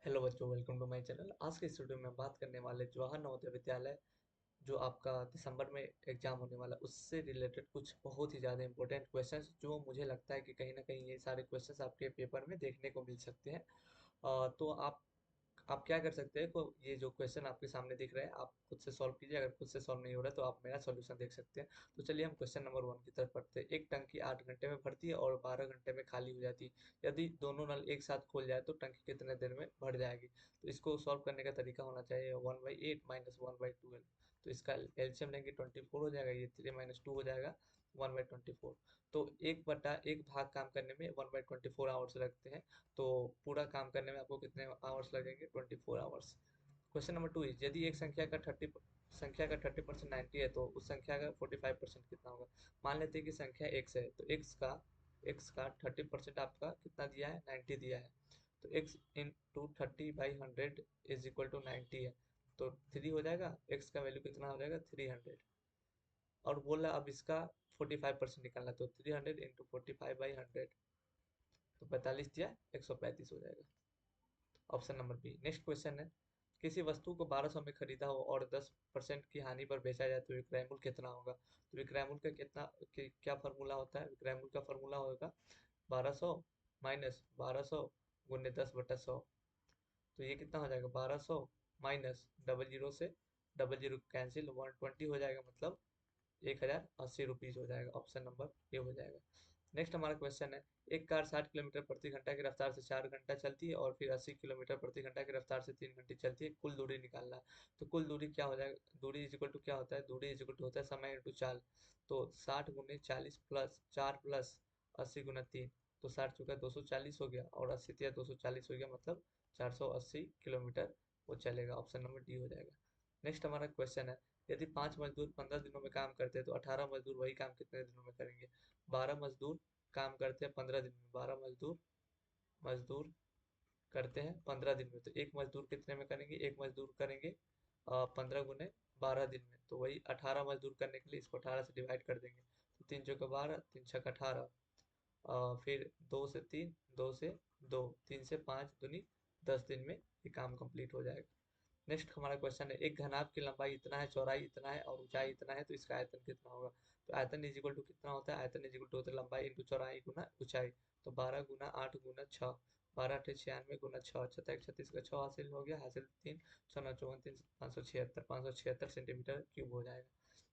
Hello बच्चों, welcome to my channel. आज के इस वीडियो में बात करने वाले जवाहर नवोदय विद्यालय जो आपका दिसंबर में एग्जाम होने वाला उससे रिलेटेड कुछ बहुत ही ज़्यादा इंपॉर्टेंट क्वेश्चंस जो मुझे लगता है कि कहीं ना कहीं ये सारे क्वेश्चंस आपके पेपर में देखने को मिल सकते हैं। तो आप क्या कर सकते हैं, को ये जो क्वेश्चन आपके सामने दिख रहे हैं आप खुद से सॉल्व कीजिए। अगर खुद से सॉल्व नहीं हो रहा है तो आप मेरा सॉल्यूशन देख सकते हैं। तो चलिए हम क्वेश्चन नंबर 1 की तरफ बढ़ते हैं। एक टंकी 8 घंटे में भरती है और 12 घंटे में खाली हो जाती है। यदि दोनों नल एक साथ खोल जाए तो टंकी कितने देर में भर जाएगी? तो इसको सॉल्व करने का तरीका होना चाहिए 1/8 माइनस 1/12। तो इसका एलसीएम लेंगे 24 हो जाएगा, ये 3 - 2 हो जाएगा 1/24। तो एक बटा एक भाग काम करने में 1/24 आवर्स लगते हैं। तो पूरा काम करने में आपको कितने आवर्स लगेंगे? 24 आवर्स। क्वेश्चन नंबर 2 इज यदि एक संख्या का 30% 90 है तो उस संख्या का 45% कितना होगा? मान लेते हैं कि संख्या x है तो x का 30% आपका कितना दिया है? 90 दिया है। तो x into 30/100 is equal to 90 है। तो 3 हो जाएगा, x का वैल्यू कितना हो जाएगा? 300। और बोला अब इसका 45% निकालना, तो 300 इंटू 45/100 तो 45 दिया, 135 हो जाएगा। Option number B. Next question है, किसी वस्तु को 1200 में खरीदा हो और 10% की हानि पर बेचा जाए तो विक्रय मूल्य कितना होगा? तो विक्रय मूल्य का क्या फॉर्मूला होता है? विक्रय मूल्य का फॉर्मूला होगा 1200 माइनस 1200 गुने 10/100। तो ये कितना हो जाएगा? 1200 माइनस डबल जीरो से डबल जीरो कैंसिल 120 हो जाएगा, मतलब 1080 रुपीज हो जाएगा। ऑप्शन नंबर ए हो जाएगा। नेक्स्ट हमारा क्वेश्चन है, एक कार 60 किलोमीटर प्रति घंटा की रफ्तार से 4 घंटा चलती है और फिर 80 किलोमीटर प्रति घंटा की रफ्तार से 3 घंटे चलती है। कुल दूरी निकालना है। तो कुल दूरी क्या हो जाएगा? दूरी इज इक्वल टू क्या होता है? दूरी इज इक्वल टू होता है समय इंटू चाल। तो 60 × 40 प्लस 4 प्लस 80 × 3, तो 60 चुका 240 हो गया और 80 तिया 240 हो गया, मतलब 480 किलोमीटर वो चलेगा। ऑप्शन नंबर डी हो जाएगा। नेक्स्ट हमारा क्वेश्चन है, यदि 5 मजदूर 15 दिनों में काम करते हैं तो 18 मजदूर वही काम कितने दिनों में करेंगे? 12 मजदूर काम करते हैं 15 दिन में, 12 मजदूर करते हैं 15 दिन में, तो एक मजदूर कितने में करेंगे? एक मजदूर करेंगे 15 गुने 12 दिन में। तो वही 18 मजदूर करने के लिए इसको 18 से डिवाइड कर देंगे। तो 3 × 12 3 × 6 = 18। फिर 2 से 3 2 से 2 3 से 5 दूनी 10 दिन में ये काम कंप्लीट हो जाएगा। नेक्स्ट हमारा क्वेश्चन है, एक घनाभ की लंबाई इतना है, चौड़ाई इतना है और ऊंचाई इतना है, तो इसका आयतन कितना होगा? तो आयतन इज इक्वल टू कितना होता है? आयतन इज इक्वल टू होता है लंबाई इंटू चौड़ाई गुना ऊंचाई। तो 12 × 8 × 6, 12 × 8 = 96 गुना 6, 36 का 6 हासिल हो गया, हासिल 3, 6 × 9 = 54, 576 सेंटीमीटर क्यूब हो जाएगा।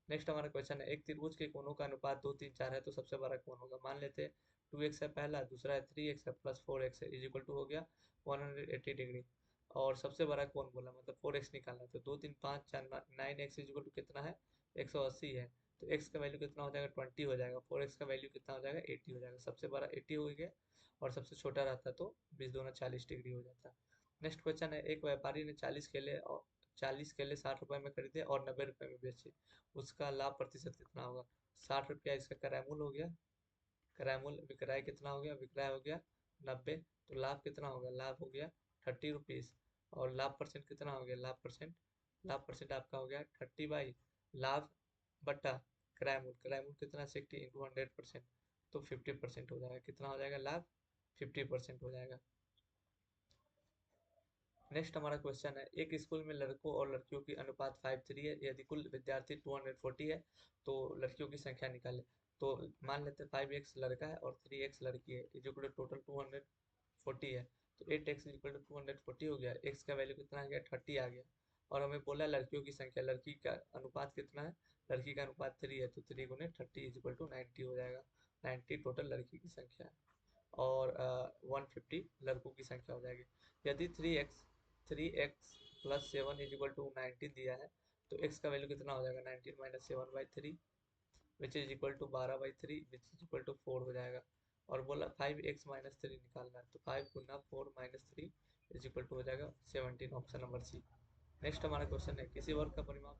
नेक्स्ट हमारा क्वेश्चन है, एक त्रिभुज के कोणों का अनुपात 2 3 4 है तो सबसे बड़ा कौन होगा? मान लेते हैं 2x है पहला, दूसरा है 3x है प्लस 4x है, इज इक्वल टू हो गया 180 डिग्री। और सबसे बड़ा कौन बोला, मतलब 4x निकालना है। तो 2 3 5 4 9x इज इक्वल टू कितना है? 180 है। तो x का वैल्यू कितना हो जाएगा? 20 हो जाएगा। 4x का वैल्यू कितना हो जाएगा? 80 हो जाएगा। सबसे बड़ा 80 हो गया और सबसे छोटा रहता तो 20 दूना 40 डिग्री हो जाता। नेक्स्ट क्वेश्चन है, एक व्यापारी ने 40 केले 60 रुपए में खरीदे और 90 रुपए में बेचे, उसका लाभ प्रतिशत कितना होगा? 60 रुपया इसका क्रय मूल्य हो गया, क्रय मूल्य विक्रय कितना हो गया? विक्रय हो गया 90। तो लाभ कितना होगा? लाभ हो गया 30 रुपीज। और लाभ परसेंट कितना हो गया? लाभ परसेंट आपका हो गया 30 बाई लाभ बट्टा क्रय मूल्य। क्रय मूल्य कितना? 60 × 100%, तो 50% हो जाएगा। कितना हो जाएगा? लाभ 50% हो जाएगा। नेक्स्ट हमारा क्वेश्चन है, एक स्कूल में लड़कों और लड़कियों की अनुपात 5:3 है। यदि कुल विद्यार्थी 240 है तो लड़कियों की संख्या निकाले। तो मान लेते हैं 5x लड़का है और 3x लड़की है, इज इक्वल टू टोटल 240 है। तो 8x इज इक्वल टू 240 हो गया, x का वैल्यू कितना आ गया? 30 आ गया। और हमें बोला लड़कियों की संख्या, लड़की का अनुपात कितना है? लड़की का अनुपात 3 है, तो 3 × 30 इज इक्वल टू 90 हो जाएगा। 90 टोटल लड़की की संख्या है और 150 लड़कों की संख्या हो जाएगी। यदि 3x plus 7 is equal to 19 दिया है तो x का वैल्यू कितना हो जाएगा? 19 minus 7/3 which is equal to 12/3 which is equal to 4 हो जाएगा। और बोला 5x - 3 निकालना है, तो 5 गुना 4 - 3 इज इक्वल टू हो जाएगा 17। Option number C. नेक्स्ट हमारा क्वेश्चन है, किसी वर्ग का परिमाप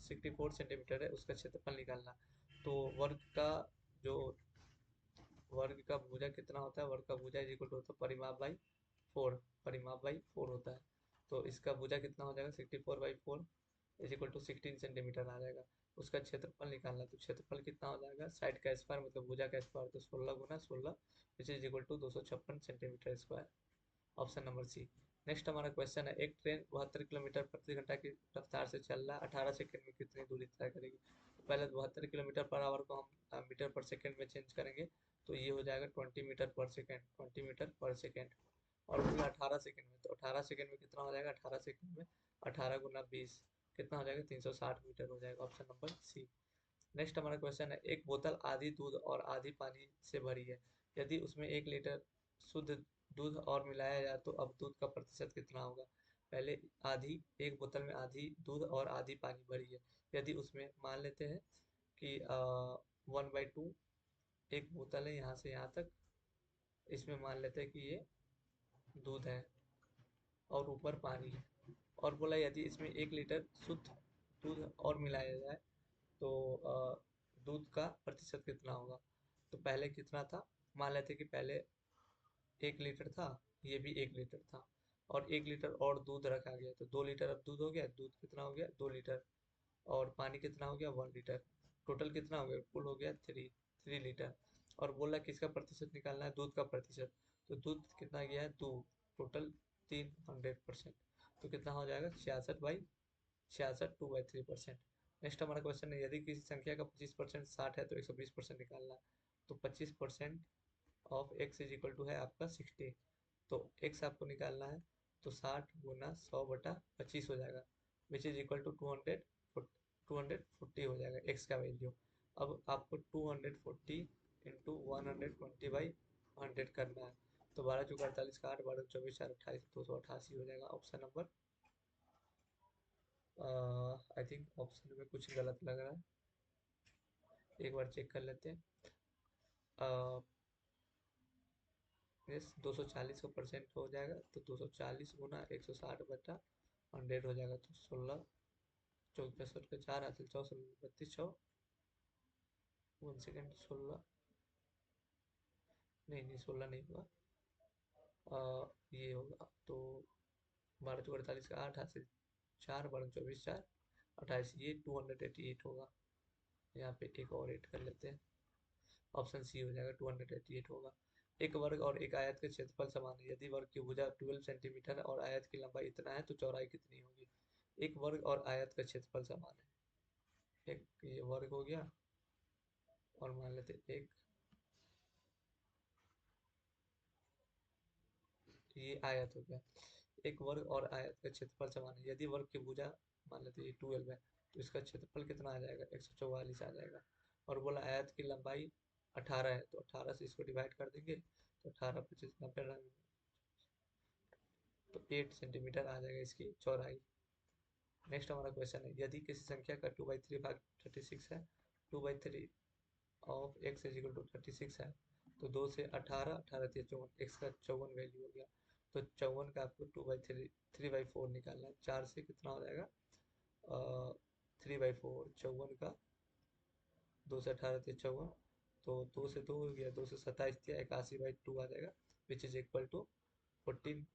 64 सेंटीमीटर है, उसका क्षेत्रफल निकालना। तो जो वर्ग का भुजा कितना होता है? वर्ग का भुजा इज इक्वल टू होता है परिमाप बाई 4 होता है। तो इसका भुजा कितना हो जाएगा? 64/4 इज इक्वल टू 16 सेंटीमीटर आ जाएगा। उसका क्षेत्रफल निकालना, तो क्षेत्रफल कितना हो जाएगा? साइड का स्क्वायर मतलब भुजा का स्क्वायर, तो 16 गुना 16 which is equal to 256 centimetre square. Option number C. Next हमारा क्वेश्चन है, एक ट्रेन 72 किलोमीटर प्रति घंटा की रफ्तार से चल रहा है, 18 सेकंड में कितनी दूरी तय करेगी। तो पहले 72 किलोमीटर पर आवर को हम मीटर पर सेकंड में चेंज करेंगे, तो ये हो जाएगा 20 मीटर पर सेकंड, 20 मीटर पर सेकंड। और बोला 18 सेकंड में, तो 18 सेकंड में कितना हो जाएगा, 18 सेकंड में 18 × 20 कितना हो जाएगा, 360 मीटर हो जाएगा, ऑप्शन नंबर सी। नेक्स्ट हमारा क्वेश्चन है, एक बोतल आधी दूध और आधी पानी से भरी है, यदि उसमें 1 लीटर शुद्ध दूध और मिलाया जाए तो अब दूध का प्रतिशत कितना होगा। पहले आधी, एक बोतल में आधी दूध और आधी पानी भरी है, यदि उसमें मान लेते हैं कि 1/2 एक बोतल है यहाँ से यहाँ तक, इसमें मान लेते हैं कि ये दूध है और ऊपर पानी है, और बोला यदि इसमें 1 लीटर शुद्ध दूध और मिलाया जाए तो दूध का प्रतिशत कितना होगा। तो पहले कितना था, मान लेते कि पहले 1 लीटर था, ये भी 1 लीटर था, और 1 लीटर और दूध रखा गया, तो 2 लीटर अब दूध हो गया, दूध कितना हो गया 2 लीटर, और पानी कितना हो गया 1 लीटर, टोटल कितना हो गया, कुल हो गया 3 लीटर। और बोला किसका प्रतिशत निकालना है, दूध का प्रतिशत, तो दूध कितना गया है 2, टोटल 300%, तो कितना हो जाएगा 66/66, 2/3%। नेक्स्ट हमारा क्वेश्चन है, यदि किसी संख्या का 25% 60 है तो 120% निकालना है। तो 25% of x is equal to है आपका 60, तो x आपको निकालना है, तो 60 × 100/25 हो जाएगा, विच इज इक्वल टू 240 हो जाएगा x का वैल्यू। अब आपको 240 इंटू 120/100 करना है, तो 12×4 = 48 का 8, 12×24 = 28, 288 हो जाएगा, option number I think option में कुछ गलत लग रहा है, एक बार चेक कर लेते हैं। यस 240 का परसेंट हो जाएगा, तो 240 × 160/100 हो जाएगा, तो 16 64 के 4 हासिल 4 32 6 1 सेकेंड 16 नहीं 16 नहीं होगा, ये होगा तो 12×48 का 8 हासिल 4 12×24 4 28, ये 288 होगा। यहाँ पे एक और ऐड कर लेते हैं, ऑप्शन सी हो जाएगा 288 होगा। एक वर्ग और एक आयत के क्षेत्रफल समान है, यदि वर्ग की भुजा 12 सेंटीमीटर और आयत की लंबाई इतना है तो चौड़ाई कितनी होगी। एक वर्ग और आयत का क्षेत्रफल समान है, एक ये वर्ग हो गया और मान लेते एक ये आयत हो गया। एक वर्ग और आयत का क्षेत्रफल समान है, यदि वर्ग की भुजा मान लेते ये 12 है तो इसका क्षेत्रफल कितना आ जाएगा 144 आ जाएगा। और बोला आयत की लंबाई 18 है, तो 18 से इसको डिवाइड कर देंगे, तो 18 25 90 तो 8 सेंटीमीटर आ जाएगा इसकी चौड़ाई। नेक्स्ट हमारा क्वेश्चन है, यदि किसी संख्या का 2/3 भाग 36 है, 2/3 of x is equal to 36 है, तो 2 से 18 18 54 x का 54 वैल्यू हो गया, तो 54 का आपको 2/3 3/4 निकालना है, 4 से कितना हो जाएगा 3/4, 54 का 2 से 18 54, तो 2 से 2 हो गया, 2 से 27 दिया 81/2 आ जाएगा, विच इज इक्वल टू 14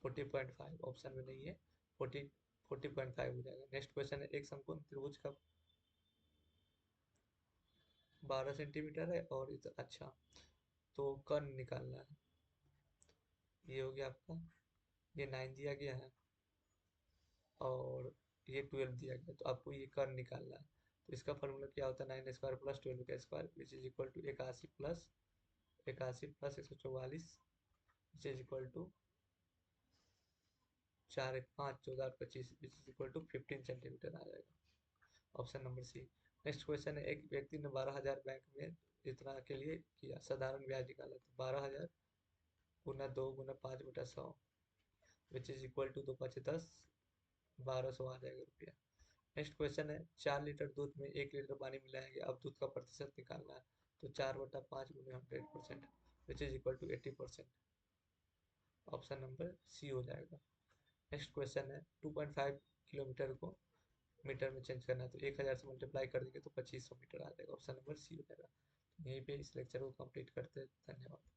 40.5, ऑप्शन में नहीं है, 40.5 हो जाएगा। नेक्स्ट क्वेश्चन है, एक समकोण त्रिभुज का 12 सेंटीमीटर है और इधर अच्छा, तो कर्ण निकालना है, ये हो गया आपका, ये 9 दिया गया है और ये 12 दिया गया, तो आपको ये कर्ण निकालना है। तो इसका फॉर्मूला क्या होता है, 9² + 12 का square which is equal to 81 + 144 which is equal to 4 1 5 14 और 25 which is equal to 15 centimetre आ जाएगा, option number C. Next question है, एक व्यक्ति ने 12,000 बैंक में इतना के लिए किया, साधारण ब्याज निकाला, तो 12,000 गुना 2 गुना 5/100 विच इज इक्वल टू 2 5 10 1200 आ जाएगा रुपया। नेक्स्ट क्वेश्चन है, 4 लीटर दूध में 1 लीटर पानी मिलाएंगे, अब दूध का प्रतिशत निकालना है, तो 4/5 × 100% which is equal to 80%, option number C हो जाएगा। नेक्स्ट क्वेश्चन है, 2.5 किलोमीटर को मीटर में चेंज करना है, तो 1000 से मल्टीप्लाई कर देंगे तो 2500 मीटर आ जाएगा, ऑप्शन नंबर सी हो जाएगा। यहीं पे इस लेक्चर को कंप्लीट करते हैं, धन्यवाद।